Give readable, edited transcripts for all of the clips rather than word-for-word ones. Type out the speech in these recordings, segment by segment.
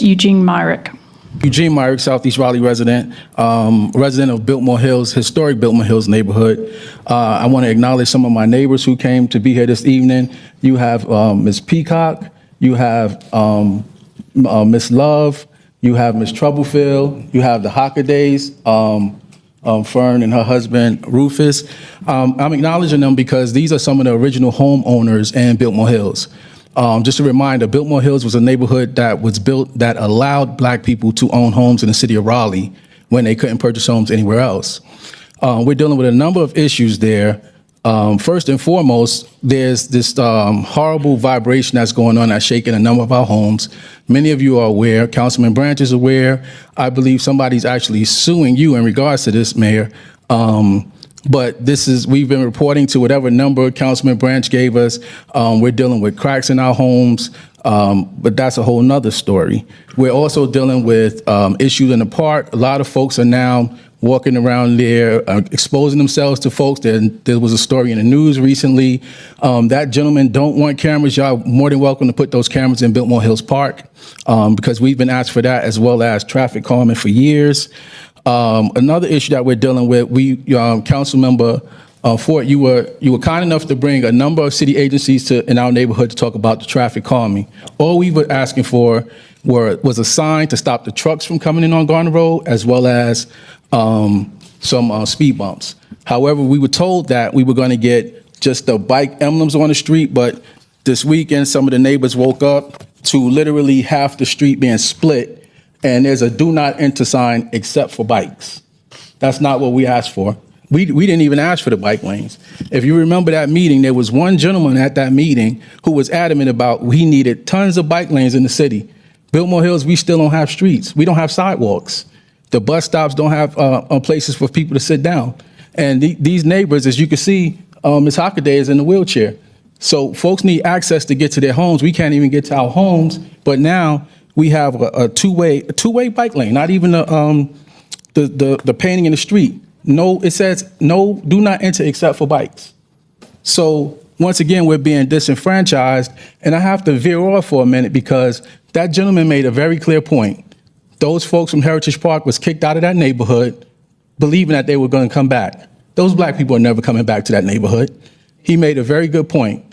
is Eugene Myrick. Eugene Myrick, Southeast Raleigh resident, resident of Biltmore Hills, historic Biltmore Hills neighborhood. I want to acknowledge some of my neighbors who came to be here this evening. You have Ms. Peacock, you have Miss Love, you have Miss Troublefield, you have the Hockadays, Fern and her husband Rufus. I'm acknowledging them because these are some of the original homeowners in Biltmore Hills. Just a reminder, Biltmore Hills was a neighborhood that was built that allowed black people to own homes in the city of Raleigh when they couldn't purchase homes anywhere else. We're dealing with a number of issues there. First and foremost, there's this horrible vibration that's going on that's shaking a number of our homes. Many of you are aware, Councilman Branch is aware. I believe somebody's actually suing you in regards to this, Mayor. But we've been reporting to whatever number Councilman Branch gave us. We're dealing with cracks in our homes, but that's a whole nother story. We're also dealing with issues in the park. A lot of folks are now walking around there, exposing themselves to folks. There was a story in the news recently. That gentleman don't want cameras. Y'all more than welcome to put those cameras in Biltmore Hills Park because we've been asked for that as well as traffic calming for years. Another issue that we're dealing with, Councilmember Ford, you were kind enough to bring a number of city agencies in our neighborhood to talk about the traffic calming. All we were asking for was a sign to stop the trucks from coming in on Garner Road, as well as some speed bumps. However, we were told that we were going to get just the bike emblems on the street, but this weekend some of the neighbors woke up to literally half the street being split, and there's a do not enter sign except for bikes. That's not what we asked for. We didn't even ask for the bike lanes. If you remember that meeting, there was one gentleman at that meeting who was adamant about he needed tons of bike lanes in the city. Biltmore Hills, we still don't have streets. We don't have sidewalks. The bus stops don't have places for people to sit down. And these neighbors, as you can see, Ms. Hockaday is in the wheelchair. So folks need access to get to their homes. We can't even get to our homes, but now we have a two-way bike lane, not even the painting in the street. No, it says no, do not enter except for bikes. So once again, we're being disenfranchised, and I have to veer off for a minute because that gentleman made a very clear point. Those folks from Heritage Park was kicked out of that neighborhood, believing that they were going to come back. Those black people are never coming back to that neighborhood. He made a very good point.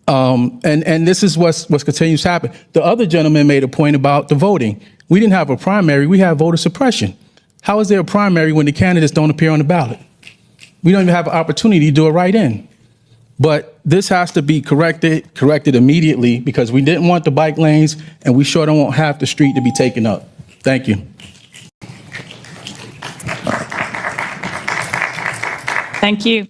And this is what continues to happen. The other gentleman made a point about the voting. We didn't have a primary, we have voter suppression. How is there a primary when the candidates don't appear on the ballot? We don't even have an opportunity to do a write-in. But this has to be corrected immediately because we didn't want the bike lanes and we sure don't want half the street to be taken up. Thank you. Thank you.